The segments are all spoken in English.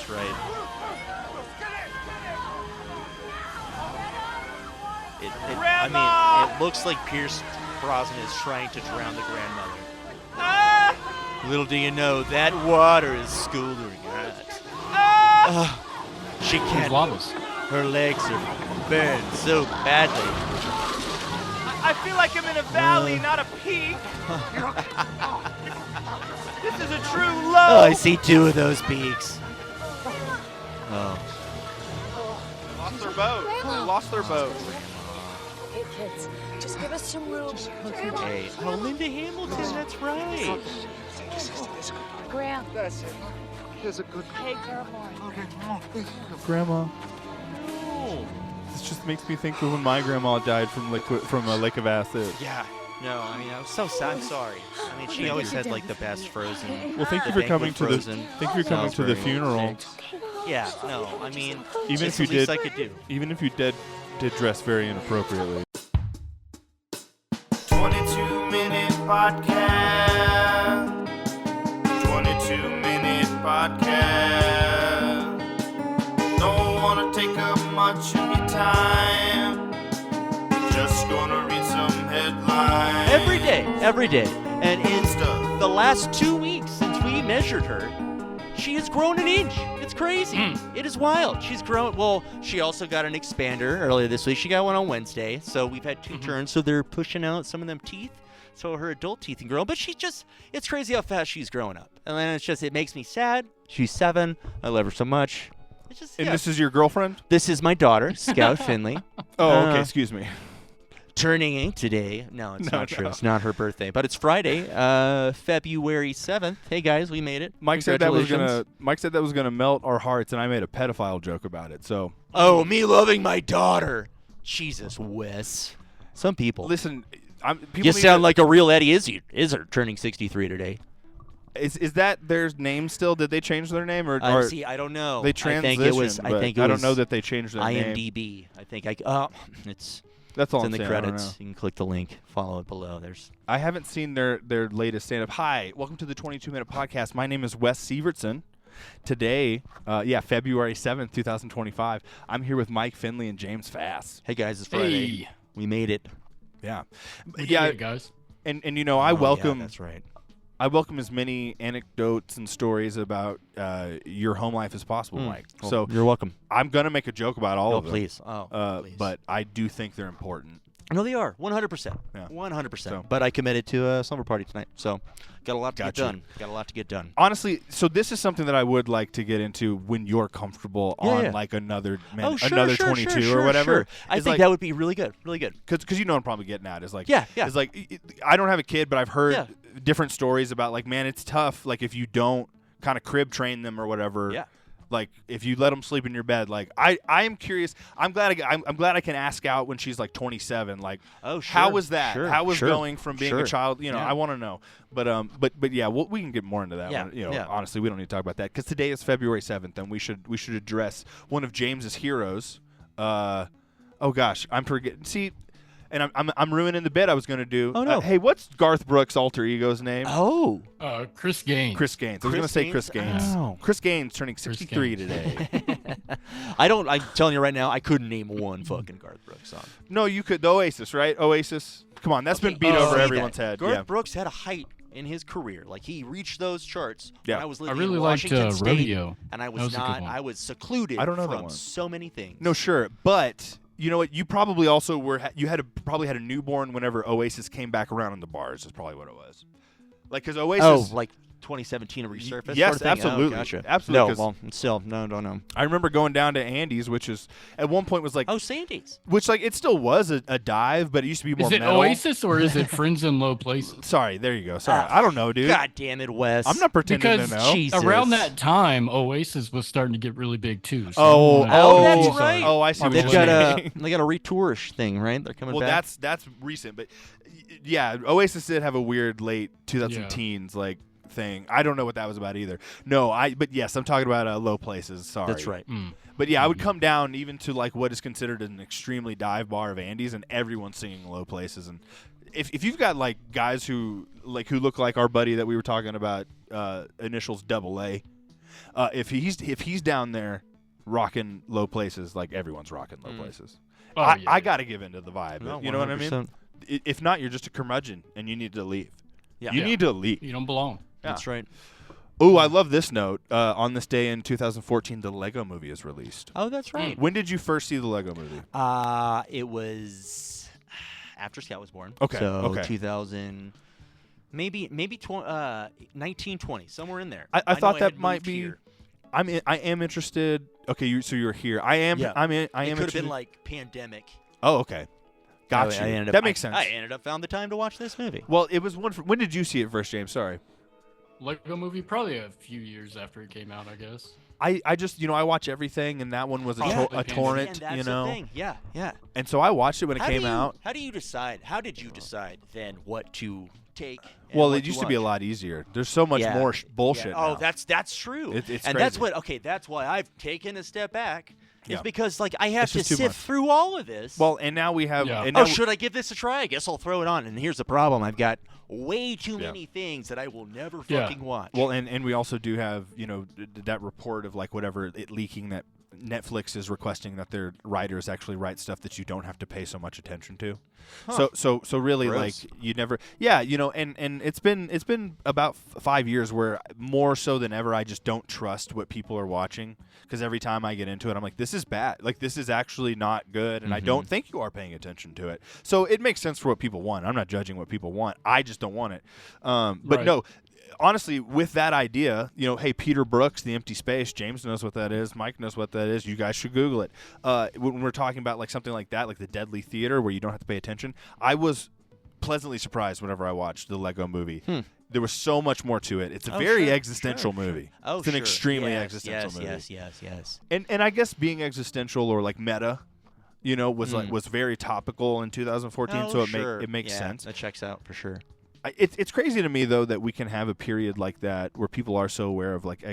That's right. It looks like Pierce Brosnan is trying to drown the grandmother. Little do you know, that water is scalding hot. She can't. Her legs are burned so badly. I feel like I'm in a valley, not a peak. This is a true low. Oh, I see two of those peaks. Oh. Lost their boat. They lost their boat. Hey, kids, just give us some room. Hey, oh, Linda Hamilton, that's right. Graham. That's it. Here's a good. Hey, Grandma. Grandma. No. This just makes me think of when my grandma died from a lake of acid. Yeah. No, I mean, I was so sad. I'm sorry. I mean, she always had like the best Frozen. Well, thank you the for coming to the. Frozen. Thank you for coming to the funeral. Yeah. No, I mean, Even it's if you the least did, I could do. even if you did dress very inappropriately. 22-minute podcast. 22-minute podcast. Don't want to take up much of your time. Just gonna read some headlines. Every day. And in the last 2 weeks since we measured her, she has grown an inch. It's crazy. It is wild. She's grown. Well, she also got an expander earlier this week. She got one on Wednesday. So we've had 2 turns. So they're pushing out some of them teeth. So her adult teeth can grow. But it's crazy how fast she's growing up. And then it makes me sad. She's 7. I love her so much. It's just, And this is your girlfriend? This is my daughter, Scout Finley. Oh, okay. Excuse me. Turning 8 today. No, it's not true. no. It's not her birthday, but it's Friday, February 7th. Hey guys, we made it. Mike said that was Congratulations. gonna melt our hearts, and I made a pedophile joke about it. So Oh, me loving my daughter. Jesus, Wes. Some people. listen, people You need sound to- like a real Eddie Izzard turning 63 today. Is that their name still? Did they change their name or See, I don't know. they I transitioned? think it was. but I don't know that they changed their name. IMDb. I think it's That's all it's I'm in the saying. I don't credits. know. You can click the link. Follow it below. There's. I haven't seen their latest stand-up. Hi, welcome to the 22-minute podcast. My name is Wes Sievertson. Today, February 7th, 2025, I'm here with Mike Finley and James Fass. Hey guys, it's Friday. Hey. We made it. Yeah. We yeah, did it, guys. and you know, I welcome Yeah, that's right. I welcome as many anecdotes and stories about your home life as possible, Mike. Well, So you're welcome. I'm going to make a joke about all Oh, of them. please. Oh, please. But I do think they're important. No, they are 100%. Yeah. 100%. So- But I committed to a slumber party tonight, so got a lot to Gotcha. get done. Got a lot to get done. Honestly, so this is something that I would like to get into when you're comfortable on Yeah. like another Sure, 22 or whatever. Sure. I It's think like, that would be really good. Really good. because you know what I'm probably getting at is like Yeah. It's like I don't have a kid, but I've heard Yeah. different stories about like, man, it's tough. Like if you don't kind of crib train them or whatever. Yeah. Like if you let them sleep in your bed, like I am curious. I'm glad I can ask out when she's like 27. Like, Oh, sure. how was that? Sure, How was sure, going from being a sure. child? You know, Yeah. I want to know. But yeah, we can get more into that. Yeah, One. You know, yeah. honestly, we don't need to talk about that because today is February 7th, and we should address one of James's heroes. Oh gosh, I'm forgetting. See. And I'm ruining the bit I was going to do. Oh, no. Hey, what's Garth Brooks' alter ego's name? Oh. Chris Gaines. Chris Gaines. I was going to say Chris Gaines. Oh. Chris Gaines turning 63 Gaines. today. I'm telling you right now, I couldn't name one fucking Garth Brooks song. No, you could. The Oasis, right? Oasis. Come on, that's been beat Okay, over say everyone's that. head. Garth Yeah. Brooks had a height in his career. Like he reached those charts Yeah. when I was I living really in liked Washington State, Rodeo. and I That was was a good not. one. I was secluded I don't know that from one. so many things. No, sure, but you know what? You probably also probably had a newborn whenever Oasis came back around in the bars. Is probably what it was. Like because Oasis. Oh, like 2017 resurfaced? Yes, sort of thing? absolutely. Oh, gotcha. Absolutely, No, 'cause- well, still, no. I remember going down to Andy's, which is at one point was like, Oh, Sandy's. which like it still was a dive, but it used to be more Is it metal. Oasis or is it Friends in Low Places? Sorry, there you go. Sorry, I don't know, dude. God damn it, Wes. I'm not pretending Because to know. Jesus. around that time, Oasis was starting to get really big too. So Oh, that's right. Oh, I see. What They've you're got saying. a retourish thing, right? They're coming Well, back. that's recent, but yeah, Oasis did have a weird late 2010s like thing. I don't know what that was about either. No, but yes, I'm talking about Low Places. Sorry, That's right. But yeah, I would come down even to like what is considered an extremely dive bar of Andy's, and everyone's singing Low Places. And if you've got like guys who look like our buddy that we were talking about, initials AA. If he's down there rocking low places, like everyone's rocking low places. Oh, I got to give into the vibe. No, you know what I mean? 100%. If not, you're just a curmudgeon and you need to leave. Yeah. You Yeah. need to leave. You don't belong. That's right. Oh, I love this note. On this day in 2014, the Lego Movie is released. Oh, that's right. When did you first see the Lego Movie? It was after Scout was born. Okay, So okay. 2000, maybe 1920, somewhere in there. I know thought that had might moved be. here. I am interested. Okay, so you're here. I am. Yeah. I am It could have interested. been like pandemic. Oh, okay. Gotcha. I ended up, That makes sense. I ended up found the time to watch this movie. Well, it was one. When did you see it first, James? Sorry. Lego Movie, probably a few years after it came out, I guess. I just I watch everything, and that one was a, Yeah. a torrent. And that's You the know. thing. Yeah, yeah. And so I watched it when it How came do you, out. How do you decide? How did you decide then what to take? And Well, what it used to be a watch? lot easier. There's so much Yeah. more bullshit. Yeah. Oh, now. that's true. It's and that's crazy. what. Okay, that's why I've taken a step back. Is Yeah. because like I have It's to just too sift much. through all of this. Well, and now we have. Yeah. And now Oh, should I give this a try? I guess I'll throw it on. And here's the problem: I've got way too Yeah. many things that I will never Yeah. fucking watch. Well, and we also do have that report of like whatever it leaking that Netflix is requesting that their writers actually write stuff that you don't have to pay so much attention to. So really Gross. like you never and it's been about 5 years where more so than ever I just don't trust what people are watching because every time I get into it I'm like this is bad, like this is actually not good, and I don't think you are paying attention to it. So it makes sense for what people want. I'm not judging what people want. I just don't want it. But Right. no, honestly, with that idea, hey, Peter Brooks, The Empty Space, James knows what that is, Mike knows what that is, you guys should Google it. When we're talking about like something like that, like the Deadly Theater, where you don't have to pay attention, I was pleasantly surprised whenever I watched the Lego Movie. There was so much more to it. It's a Oh, very sure, existential sure, movie. Oh, it's an sure. extremely Yes, existential yes, movie. Yes. And I guess being existential or like meta, was very topical in 2014, Oh, so sure. it makes Yeah, sense. That checks out for sure. It's crazy to me though that we can have a period like that where people are so aware of like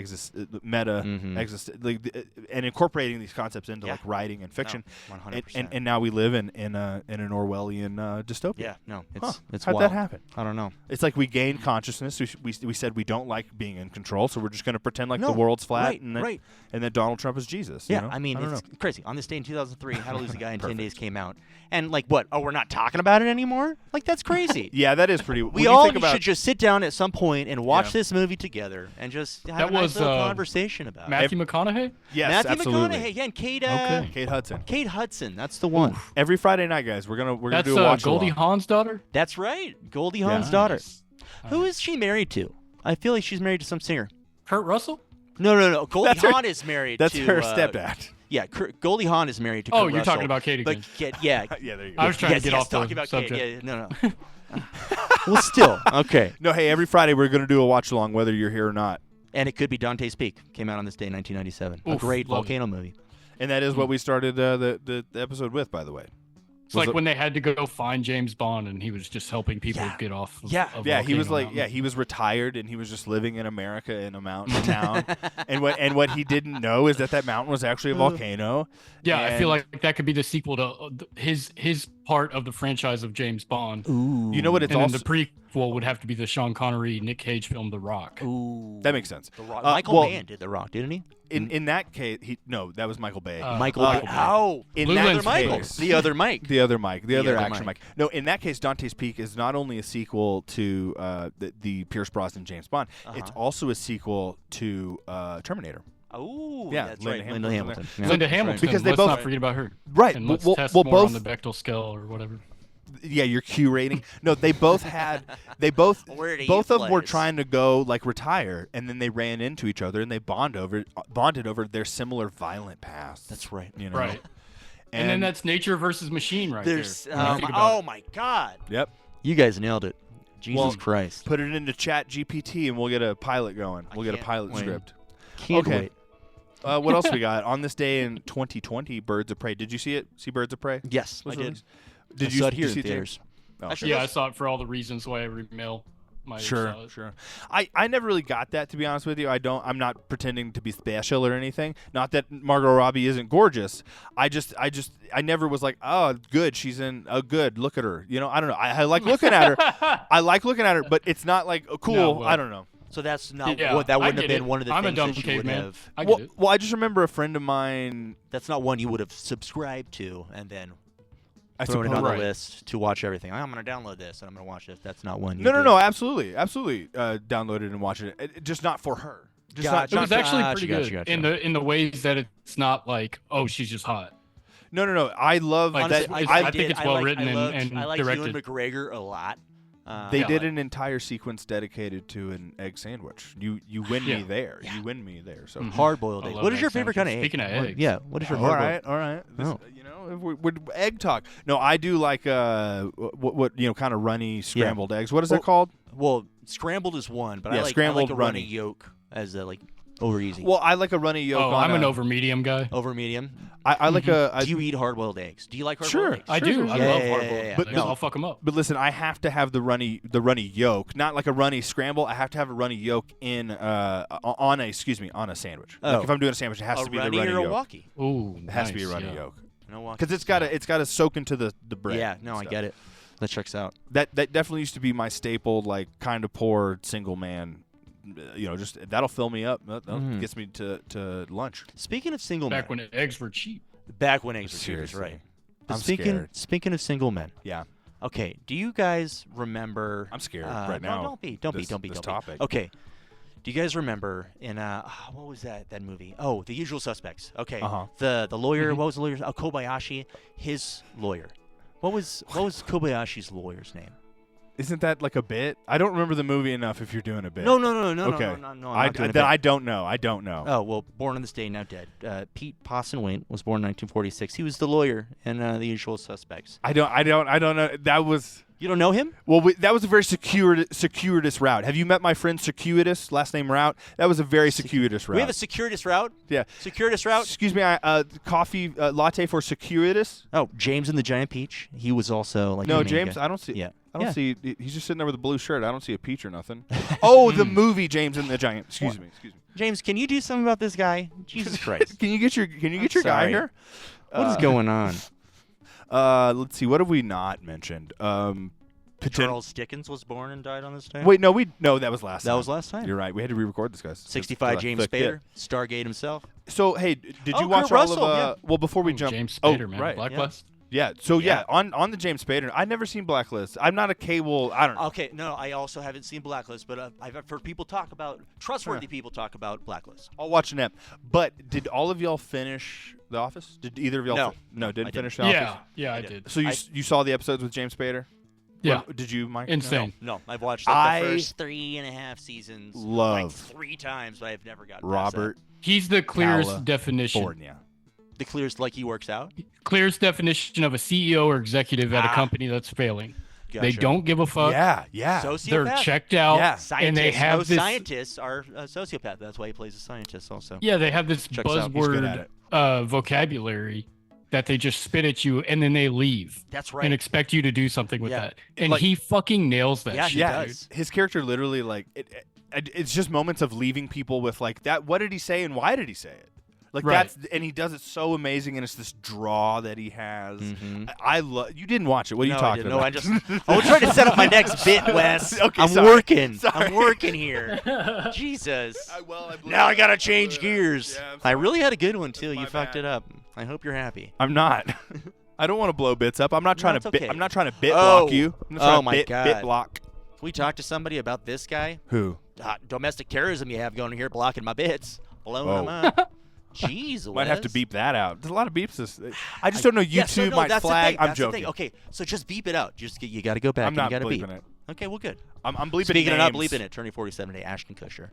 meta and incorporating these concepts into Yeah. like writing and fiction. No, 100%. And now we live in an Orwellian dystopia. Yeah, no, Huh. it's How'd wild. that happen? I don't know. It's like we gained consciousness. We said we don't like being in control, so we're just going to pretend like No, the world's flat right, and that, right. and that Donald Trump is Jesus. Yeah, you know? I mean, don't it's know. crazy. On this day in 2003, How to Lose a Guy in 10 Days came out. And, like, what? Oh, we're not talking about it anymore? Like, that's crazy. Yeah, that is pretty. We when you all think about, should just sit down at some point and watch Yeah. this movie together and just have That a nice was, little conversation about it. Matthew McConaughey? yes, Matthew absolutely. McConaughey, yeah, and Kate, Okay. Kate Hudson. Kate Hudson. That's the one. Every Friday night, guys, we're gonna That's do a watch Goldie along. Hawn's daughter? That's right. Goldie Hawn's Yeah. daughter. Nice. Who is she married to? I feel like she's married to some singer. Kurt Russell? No. Goldie That's her- Hawn is married That's to... her stepdad. Yeah, Goldie Hawn is married to Oh, Kurt you're talking Russell, about Kate but again. yeah. Yeah, there you go. I was trying yes, to get yes, off talking the about subject. Kate. Yeah, no. Well, still. Okay. No, hey, every Friday we're gonna do a watch along, whether you're here or not, And it could be Dante's Peak. Came out on this day in 1997. A Oof, great love it. volcano movie. and that is what we started the episode with, by the way. It's Was like it- when they had to go find James Bond and he was just helping people Yeah. get off of, Yeah. of Yeah, he was Volcano like, Mountain. he was retired and he was just living in America in a mountain town. and what he didn't know is that mountain was actually a volcano. Yeah, I feel And like that could be the sequel to his part of the franchise of James Bond. Ooh. you know what it's And then also the prequel would have to be the Sean Connery, Nick Cage film, The Rock. Ooh. that makes sense. The Rock. Uh, Michael well, Mann did The Rock, didn't he? In that case, that was Michael Bay. Michael. uh, Mann. Oh. in Blue that Lens Michael. case, The other Mike. the other Mike, the other other action Mike. Mike. No, in that case, Dante's Peak is not only a sequel to the Pierce Brosnan James Bond, it's also a sequel to Terminator. Oh. Yeah, that's Linda right. Linda Hamilton. Hamilton. Yeah. Yeah. Linda That's Hamilton. right. Because they let's both- not forget about her. Right. And let's well, test well, more both. on the Bechdel scale or whatever. Yeah, your Q rating. No, they both both Where do you of them were place? trying to go like retire, and then they ran into each other and they bonded over their similar violent pasts. That's right. You know? Right. And then that's nature versus machine right There's. there. When you think about Oh it. my God. Yep. You guys nailed it. Jesus Well, Christ. Put it into Chat GPT and we'll get a pilot going. We'll get a can't pilot wait. script. Can't okay. wait. What else we got on this day in 2020? Birds of Prey. Did you see it? See Birds of Prey? Yes, I Was did. released? Did I you saw it did here you in see it there? theaters. Oh, Actually, Yeah, I saw it for all the reasons why every male might have saw Sure, it. sure. I never really got that, to be honest with you. I'm not pretending to be special or anything. Not that Margot Robbie isn't gorgeous. I never was like, oh, good, she's in. Oh, good, look at her. You know, I don't know. I like looking at her. I like looking at her, but it's not like, oh, cool. No, well, I don't know. So that's not Yeah, what that I wouldn't have get been it. one of the I'm a things dumb that you would caveman. have. I get it. Well, I just remember a friend of mine. That's not one you would have subscribed to and then I thrown it suppose. on the Right. list to watch everything. I'm going to download this and I'm going to watch this. That's not one. You No, did. absolutely. Download it and watch it. Just not for her. Just Gotcha. It was actually pretty Gotcha, good gotcha. in the ways that it's not like, oh, she's just hot. No. I love Like, that. I think it's well written and I like directed. Ewan McGregor a lot. They Yeah. did an entire sequence dedicated to an egg sandwich. You win me Yeah. there. You win me there. So. Mhm. Hard-boiled I egg. love What is your egg favorite kind of egg? sandwiches. Speaking of What- eggs. Yeah. What is your All hard-boiled? right. This, Oh. we're egg talk. No, I do like what kind of runny scrambled eggs. What is that called? Well, scrambled is one, but Yeah, I like scrambled a runny runny. yolk as a over easy. Well, I like a runny yolk. Oh, on I'm an a- over medium guy. over medium. I like a. Do you eat hard-boiled eggs? Do you like hard-boiled Sure. eggs? I do. I Yeah, love yeah, hard yeah, boiled yeah. But eggs. no. I'll fuck them up. But listen, I have to have the runny yolk, not like a runny scramble. I have to have a runny yolk in on a sandwich. Oh. Like if I'm doing a sandwich, it has A to be the runny runny or a yolk. walkie? Ooh, It has to be a nice, runny yeah. yolk No walkie. because it's got to soak into the bread. Yeah, no, and I stuff. get it. That checks out. That definitely used to be my staple, like kind of poor single man. Just that'll fill me up. That gets me to lunch. Speaking of single Back men, when eggs were cheap. back when eggs were cheap, Seriously. right? I'm speaking scared. of single men, Yeah, okay. Do you guys remember? I'm scared no, right now. Don't be. This Don't be. topic. Okay. Do you guys remember in what was that movie? Oh, The Usual Suspects. Okay. Uh-huh. The lawyer. What was the lawyer's? Oh, Kobayashi. His lawyer. What was Kobayashi's lawyer's name? Isn't that like a bit? I don't remember the movie enough. If you're doing a bit. No. Okay. I'm not doing a bit. I don't know. I don't know. Oh, well, born on this day, now dead. Pete Postlethwaite was born in 1946. He was the lawyer in The Usual Suspects. I don't know. That was You don't know him? well. That was a very circuitous route. Have you met my friend Circuitous? Last name Route. That was a very circuitous route. We have a circuitous route? yeah. Circuitous route? Excuse me. Coffee latte for Circuitous. Oh, James and the Giant Peach. He was also like No, the main James. guy. I don't see. Yeah. I don't Yeah. see. He's just sitting there with a blue shirt. I don't see a peach or nothing. Oh, the movie James and the Giant. Excuse me. James, can you do something about this guy? Jesus Christ. Can you get your guy sorry. here? What is going on? Let's see. What have we not mentioned? Charles Dickens was born and died on this day? Wait, no, that was last time. That was last time. You're right. We had to re-record this, guys. 65 James Thick Spader, Stargate himself. So, hey, did Oh, you watch Kurt all Russell, of? yeah. Well, before we Ooh, jump, James Spader, man. right, Blacklist. yeah. So Yeah. on the James Spader, I've never seen Blacklist. I'm not a cable. I don't know. Okay, no, I also haven't seen Blacklist, but I've heard people talk about, trustworthy people talk about Blacklist. I'll watch an ep. But did all of y'all finish The Office? Did either of y'all? No. No, didn't I finish didn't. The Yeah, Office. yeah, I did. So you saw the episodes with James Spader? Yeah, What, did you, Mike? insane. No, I've watched like I the first 3.5 seasons love like 3 times, but I've never gotten past Robert He's the clearest California. definition. that. The clearest, like he works out. Clearest definition of a CEO or executive at a company that's failing. They Gotcha. don't give a fuck. Yeah. Sociopath. They're checked out, Yeah. Scientists. and they have Most this. scientists are a sociopath. That's why he plays a scientist also. Yeah, they have this Checks out. He's good at buzzword it. vocabulary that they just spit at you, and then they leave That's right. and expect you to do something with Yeah. that. And Like- he fucking nails that Yeah, shit. he Yeah, does. his character literally like it's just moments of leaving people with like that. What did he say and why did he say it? Like Right. and he does it so amazing, and it's this draw that he has. Mhm. I love. You didn't watch it. What are you No, I talking didn't. about? No, I just. I was trying to set up my next bit, Wes. Okay, I'm sorry. working. Sorry. I'm working here. Jesus. believe Now I gotta it. change gears. Yeah, I'm I sorry. really had a good one too. my You fucked bad. it up. I hope you're happy. I'm not. I don't want to blow bits up. I'm not trying it's to. Bit, okay. I'm not trying to bit Oh. block you. I'm not Oh trying to my bit, God. bit block. Can we talk to somebody about this guy? Who? Domestic terrorism you have going here, blocking my bits, blowing Oh. them up. Jeez, Might have to Wes. beep that out. There's a lot of beeps. I just don't know. YouTube Yeah, so no, might that's the flag. thing. I'm That's the joking. thing. Okay, so just beep it out. You got to go back. I'm not and you got to bleeping beep. it. Okay, well, good. I'm bleeping Speaking of not names. bleeping it, turning 47 today, Ashton Kutcher.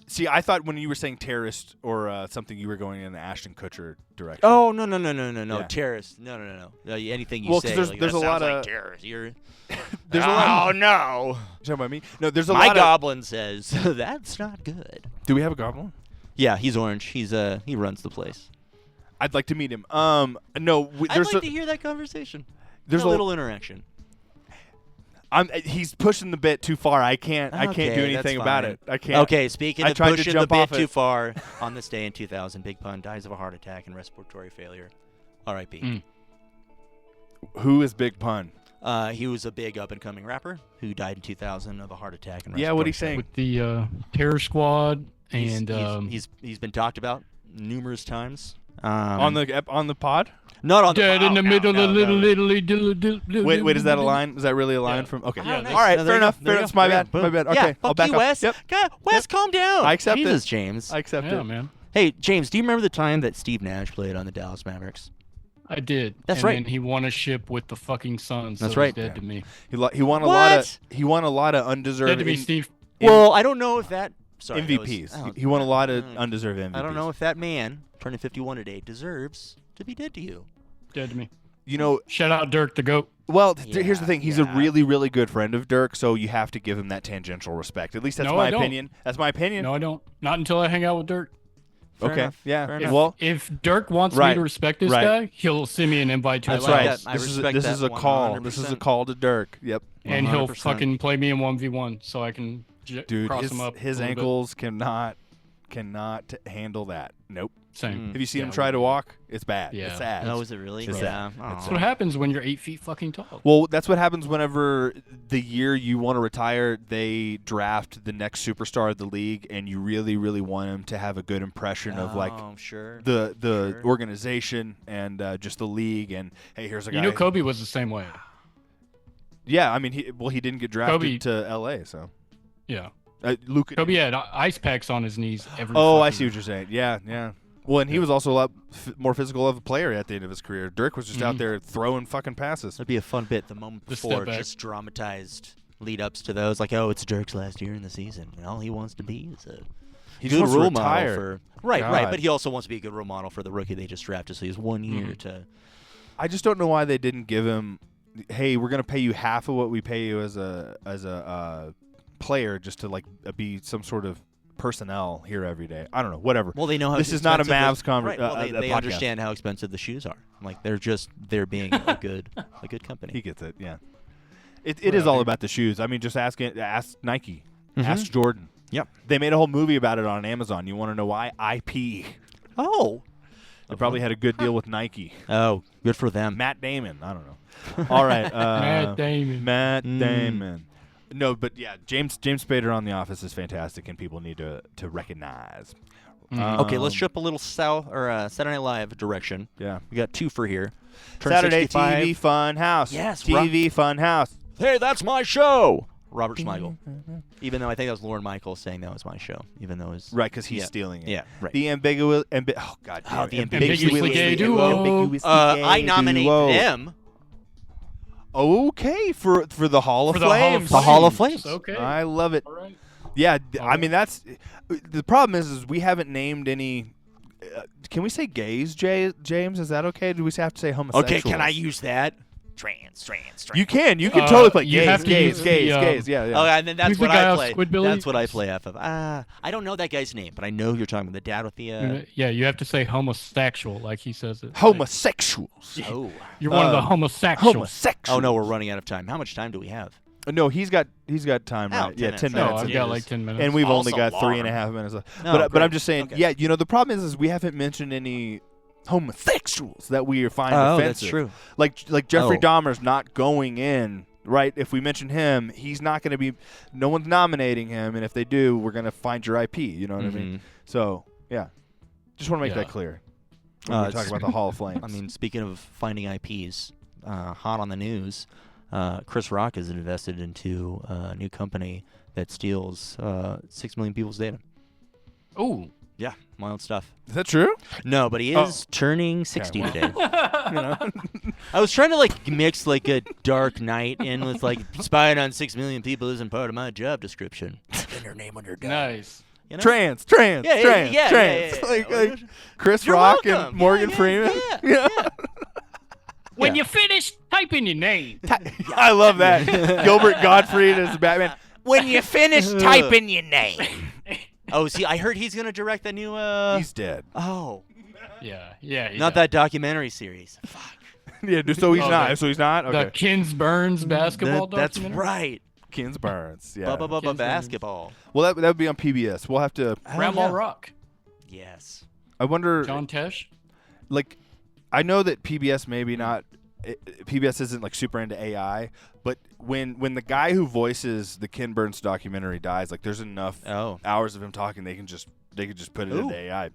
See, I thought when you were saying terrorist or something, you were going in the Ashton Kutcher direction. Oh no, Yeah. terrorist. No. Anything you Well, 'cause say. there's- like, there's that a lot sounds like of- terrorist. You're. There's a lot. Oh no. You talking about me? No, there's a My lot goblin says that's not good. of. Do we have a goblin? Yeah, he's orange. He runs the place. I'd like to meet him. No, I'd there's like to hear that conversation. there's a little interaction. he's pushing the bit too far. I can't do Okay, that's anything about fine. it. I can't. Okay, speaking I of tried to pushing the jump bit off too it. far, on this day in 2000, Big Pun dies of a heart attack and respiratory failure. R.I.P. Mm. Who is Big Pun? He was a big up-and-coming rapper who died in 2000 of a heart attack. And Yeah, what he respiratory saying? With the Terror Squad and he's been talked about numerous times. On the pod? Not on the dead in the middle no, of little no. little. Wait, is that a line? Is that really a line Yeah. from? Okay. Yeah, All that's- right, No, fair enough. there you Fair enough. go. My There bad. you go. My bad. Yeah, Okay, I'll fuck back you, up. Wes. Yep. God, Wes, calm down. I accept Jesus, it. James. I accept Yeah, it. man. Hey, James, do you remember the time that Steve Nash played on the Dallas Mavericks? I did. That's and right. Then he won a ship with the fucking Suns. That's so right. He's dead to me. He won a What? lot of undeserved Dead to me, Steve. Well, I don't know if that. Sorry, that was- MVPs. I don't- He won a lot of undeserved MVPs. I don't know if that man turning 51 today deserves to be dead to you. Dead to me. You know, Shout out Dirk the GOAT. well, here's the thing. He's a yeah. really, really good friend of Dirk, so you have to give him that tangential respect. At least that's No, my I don't. opinion. That's my opinion. No, I don't. Not until I hang out with Dirk. Fair Okay. enough. Yeah. Fair If, enough. Well, if Dirk wants Right, me to respect this right. guy, he'll send me an invite to that's like right. that. I This is respect this that is a call. This is a 100%. call to Dirk. Yep. and he'll 100%. fucking play me in 1v1 so I can Dude, cross him up. his a little bit. ankles cannot handle that. Nope. Same. Have you seen Yeah, him try to walk? It's bad. Yeah. It's sad. Oh, is it really? It's yeah. sad. Aw. That's what happens when you're 8 feet fucking tall. Well, that's what happens whenever the year you want to retire, they draft the next superstar of the league, and you really, really want him to have a good impression of like Oh, sure. the Sure. organization and just the league. And hey, here's a guy. You know, Kobe was the same way. Yeah, I mean, he didn't get drafted Kobe- to L.A. So Yeah. Luka. Kobe had ice packs on his knees every Oh, I fucking see what you're saying. Yeah, yeah. Well, and he was also a lot more physical of a player at the end of his career. Dirk was just out there throwing fucking passes. That'd be a fun bit. The moment The step before, back. just dramatized lead-ups to those, like, oh, it's Dirk's last year in the season, and all he wants to be is a He just good wants to role retire. model for right. God. But he also wants to be a good role model for the rookie they just drafted. So he has 1 year to. I just don't know why they didn't give him. Hey, we're gonna pay you half of what we pay you as a player, just to like be some sort of personnel here every day. I don't know. Whatever. Well, they know how This is not a expensive Mavs right, well, they podcast. understand how expensive the shoes are. Like they're being a good company. He gets it. Yeah. It is all about the shoes. I mean, just ask Nike, ask Jordan. Yep. They made a whole movie about it on Amazon. You want to know why? IP. Oh. They probably had a good deal with Nike. Oh, good for them. Matt Damon. I don't know. All right. Matt Damon. Matt Damon. No, but yeah, James Spader on The Office is fantastic, and people need to recognize. Okay, let's shift a little Saturday Night Live direction. Yeah. We got two for here. Turn Saturday 65. TV Fun House. Yes, TV Fun House. Hey, that's my show. Robert Smigel. Even though I think that was Lauren Michaels saying that was my show. Even though it was Right, because he's Yeah. stealing it. Yeah, right. The ambiguous. Oh God. Oh, damn the it. Ambiguously gay duo. Ambiguously I gay nominate duo. them. Okay, for the Hall of For the Hall of Flames. The Hall of Flames. Okay. I love it. All right. Yeah, I mean that's the problem is we haven't named any. Can we say gays, James? Is that okay? Do we have to say homosexuals? Okay, can I use that? Trans. You can totally play you gays, have to gays, use gays, the, gays. Yeah, yeah. Oh, and then that's Who's the what guy I off play. Squidbillies? That's what I play off of. I don't know that guy's name, but I know who you're talking about. The dad with the. Yeah, you have to say homosexual, like he says it. Homosexuals. Oh. You're one of the homosexuals. Homosexuals. Oh no, we're running out of time. How much time do we have? No, he's got time, Oh, right? 10 Yeah, minutes. 10 No, minutes. I've got like 10 minutes. And we've only Also got 3.5 long. minutes left. No, but I'm great. just saying, Okay. yeah, the problem is we haven't mentioned any homosexuals that we find Oh, offensive. that's true. Like Jeffrey Oh. Dahmer's not going in, right? If we mention him, he's not going to be. No one's nominating him, and if they do, we're going to find your IP. You know what I mean? So yeah, just want to make Yeah. that clear. When we talk about the Hall of Flames. I mean, speaking of finding IPs, hot on the news, Chris Rock has invested into a new company that steals 6 million people's data. Ooh. Yeah, wild stuff. is that true? No, but he is turning 60 well. today. I was trying to like mix like a Dark Knight in with like spying on 6 million people isn't part of my job description. Put their name on your gun. Nice. You know? Trans. Yeah, trans. yeah. Like Chris You're Rock welcome. and Morgan Yeah, Freeman. yeah. When you finish, type in your name. I love that. Gilbert Gottfried as Batman. When you finish typing your name. Oh, see, I heard he's gonna direct the new. He's dead. Oh, Yeah. not that documentary series. Fuck. Yeah, so he's Oh, not. the- So he's not. The Okay. Kins Burns basketball That's documentary. right. Kins Burns. Yeah. Bubba Kids basketball. Well, that would be on PBS. We'll have to. Ramble Rock. Yes. I wonder. John Tesh. Like, I know that PBS maybe not PBS isn't like super into AI, but when the guy who voices the Ken Burns documentary dies, like there's enough hours of him talking, they could just put it into AI.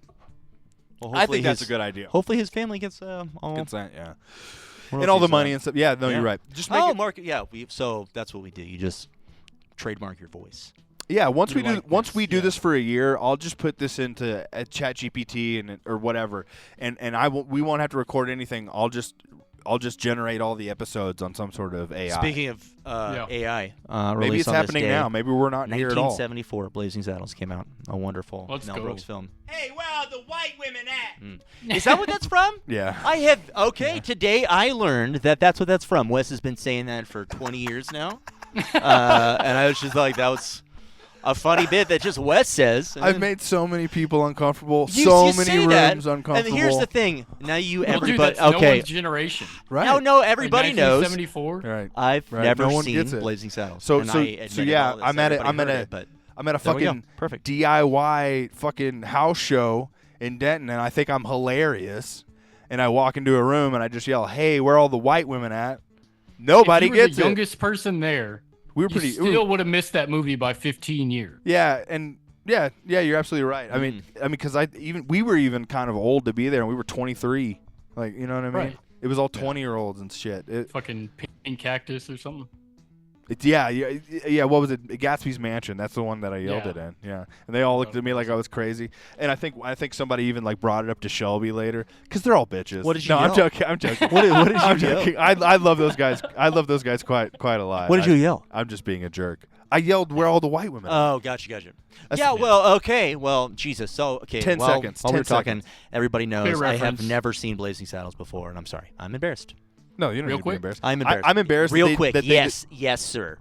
Well, I think that's a good idea. Hopefully his family gets all Consent, yeah. And all the money and stuff. Yeah, no, you're right. Just make it, market. Yeah, so that's what we do. You just trademark your voice. yeah. Once we like do this, this for a year, I'll just put this into a ChatGPT and or whatever, and we won't have to record anything. I'll just generate all the episodes on some sort of AI. Speaking of AI, maybe it's happening now. Maybe we're not here at all. 1974, Blazing Saddles came out. A wonderful Let's Mel go. Brooks film. Hey, where are the white women at? Is that what that's from? Yeah. I have today I learned that that's what that's from. Wes has been saying that for 20 years now, and I was just like, that was a funny bit that just Wes says. And I've made so many people uncomfortable. you so say many that, rooms uncomfortable. And here's the thing. Now you Well, dude, everybody that's no okay. one's generation. right. No, everybody knows. 1974. Right. I've Right, never no one seen gets it. Blazing Saddles. So and so I so admitted yeah. all this. I'm at Everybody heard a it, but I'm at a there we go. fucking Perfect. DIY fucking house show in Denton, and I think I'm hilarious. And I walk into a room and I just yell, "Hey, where are all the white women at?" Nobody if you were gets the it. youngest person there. We were You pretty. still would have missed that movie by 15 years. Yeah, and yeah, you're absolutely right. I mean, because we were even kind of old to be there, and we were 23. Like, you know what I mean? Right. It was all 20-year-olds and shit. Fucking Pink Cactus or something. Yeah. What was it? Gatsby's Mansion. That's the one that I yelled Yeah. it in. Yeah, and they all looked at me like I was crazy. And I think somebody even like brought it up to Shelby later because they're all bitches. What did you No, I'm yell? joking. I'm joking. What did you I'm yell? joking. I love those guys. I love those guys quite a lot. What did you yell? I'm just being a jerk. I yelled, "Where are all the white women?" Oh, gotcha. That's- Yeah, well, okay. Well, Jesus. So, okay. 10 while, seconds, While 10 we're talking, seconds. everybody knows Fair I have reference. never seen Blazing Saddles before, and I'm sorry. I'm embarrassed. No, you don't Real need to be quick? embarrassed. I'm embarrassed. I'm embarrassed. Real that they- quick. that they Yes, sir.